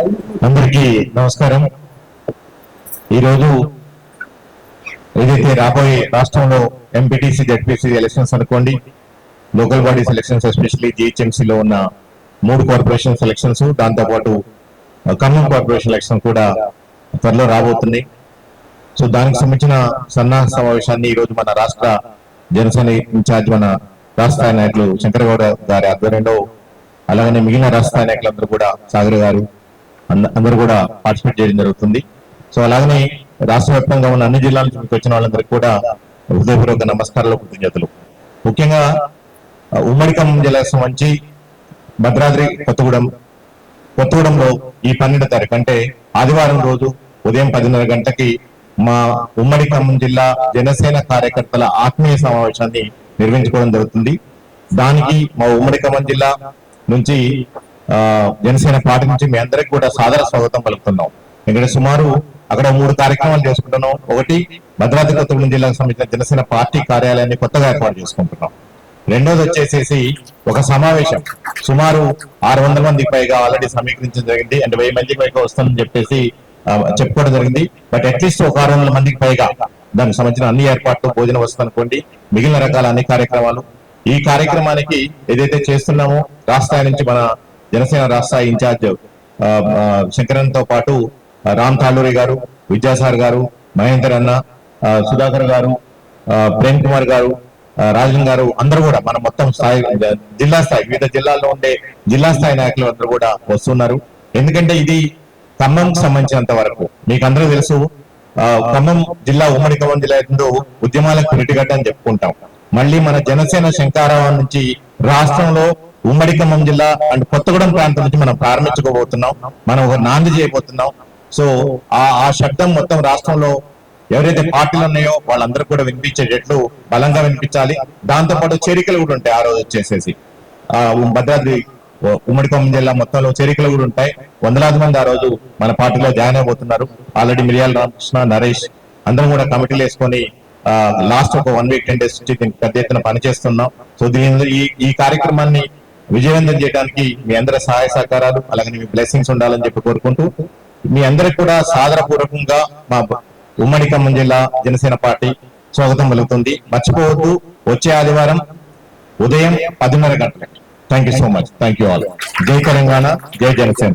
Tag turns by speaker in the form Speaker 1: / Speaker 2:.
Speaker 1: అందరికీ నమస్కారం. ఈరోజు ఏదైతే రాబోయే రాష్ట్రంలో ఎంపీటీసీ జెడ్పీసీ ఎలక్షన్స్ అనుకోండి, లోకల్ బాడీస్ ఎలక్షన్స్, ఎస్పెషల్లీ జిహెచ్ఎంసీలో ఉన్న 3 కార్పొరేషన్ ఎలక్షన్స్, దాంతోపాటు ఖమ్మం కార్పొరేషన్ ఎలక్షన్ కూడా త్వరలో రాబోతుంది. సో దానికి సంబంధించిన సన్నాహ సమావేశాన్ని ఈరోజు మన రాష్ట్ర జనసేన ఇన్ఛార్జ్ మన రాష్ట్ర నాయకులు శంకరగౌడ గారి ఆధ్వర్యంలో, అలాగనే మిగిలిన రాష్ట్ర నాయకులందరూ కూడా సాగర్ గారు అందరూ కూడా పార్టిసిపేట్ చేయడం జరుగుతుంది. సో అలాగనే రాష్ట్ర వ్యాప్తంగా ఉన్న అన్ని జిల్లాల నుంచి వచ్చిన వాళ్ళందరికీ కూడా హృదయపూర్వక నమస్కారాలు, కృతజ్ఞతలు. ముఖ్యంగా ఉమ్మడి ఖమ్మం జిల్లాకు సంబంధించి భద్రాద్రి కొత్తగూడెంలో ఈ 12వ తారీఖు అంటే ఆదివారం రోజు ఉదయం 10:30 గంటకి మా ఉమ్మడి ఖమ్మం జిల్లా జనసేన కార్యకర్తల ఆత్మీయ సమావేశాన్ని నిర్వహించుకోవడం జరుగుతుంది. దానికి మా ఉమ్మడి ఖమ్మం జిల్లా నుంచి జనసేన పార్టీ నుంచి మీ అందరికి కూడా సాదర స్వాగతం పలుకుతున్నాం. ఎందుకంటే సుమారు అక్కడ 3 కార్యక్రమాలు చేసుకుంటున్నాం. ఒకటి, భద్రాద్రి కొత్తగూడెం జిల్లాకు సంబంధించిన జనసేన పార్టీ కార్యాలయాన్ని కొత్తగా ఏర్పాటు చేసుకుంటున్నాం. రెండోది వచ్చేసేసి ఒక సమావేశం, సుమారు 600 మందికి పైగా ఆల్రెడీ సమీకరించడం జరిగింది. అంటే 1000 మందికి పైగా వస్తుందని చెప్పేసి చెప్పుకోవడం జరిగింది. బట్ అట్లీస్ట్ ఒక 600 మందికి పైగా దానికి సంబంధించిన అన్ని ఏర్పాట్లు, భోజన వసతి అనుకోండి, మిగిలిన రకాల అన్ని కార్యక్రమాలు. ఈ కార్యక్రమానికి ఏదైతే చేస్తున్నామో రాష్ట్ర నుంచి మన జనసేన రాష్ట్ర ఇన్ఛార్జ్ శంకరన్తో పాటు రామ్ తాళూరి గారు, విద్యాసాగర్ గారు, మహేందర్ అన్న, సుధాకర్ గారు, ప్రేమ్ కుమార్ గారు, రాజన్ గారు అందరూ కూడా మన మొత్తం స్థాయి జిల్లా స్థాయి వివిధ జిల్లాల్లో ఉండే జిల్లా స్థాయి నాయకులు అందరూ కూడా వస్తున్నారు. ఎందుకంటే ఇది ఖమ్మంకి సంబంధించినంత వరకు మీకు అందరూ తెలుసు, ఖమ్మం జిల్లా ఉమ్మడి ఖమ్మం జిల్లా ఉద్యమాలకు పురిటిగడ్డ అని చెప్పుకుంటాం. మళ్ళీ మన జనసేన శంకారావం నుంచి రాష్ట్రంలో ఉమ్మడి ఖమ్మం జిల్లా అండ్ కొత్తగూడెం ప్రాంతం నుంచి మనం ప్రారంభించుకోబోతున్నాం. మనం ఒక నాంది చేయబోతున్నాం. సో ఆ శబ్దం మొత్తం రాష్ట్రంలో ఎవరైతే పార్టీలు ఉన్నాయో వాళ్ళందరూ కూడా వినిపించేటట్లు బలంగా వినిపించాలి. దాంతోపాటు చేరికలు కూడా ఉంటాయి. ఆ రోజు వచ్చేసేసి భద్రాద్రి ఉమ్మడి ఖమ్మం జిల్లా మొత్తంలో చేరికలు కూడా ఉంటాయి. వందలాది మంది ఆ రోజు మన పార్టీలో జాయిన్ అయిపోతున్నారు. ఆల్రెడీ మిరియాల రామకృష్ణ, నరేష్ అందరం కూడా కమిటీలు వేసుకొని లాస్ట్ ఒక 1 వీక్ 10 డేస్ నుంచి పెద్ద ఎత్తున పనిచేస్తున్నాం. సో ఈ కార్యక్రమాన్ని విజయవంతం చేయడానికి మీ అందరి సహాయ సహకారాలు, అలాగే మీ బ్లెస్సింగ్స్ ఉండాలని చెప్పి కోరుకుంటూ మీ అందరికి కూడా సాదరపూర్వకంగా మా ఉమ్మడి ఖమ్మం జిల్లా జనసేన పార్టీ స్వాగతం పలుకుతుంది. మర్చిపోవద్దు, వచ్చే ఆదివారం ఉదయం 10:30 గంటలకి. Thank you so much. Thank you all. జై తెలంగాణ, జై జనసేన.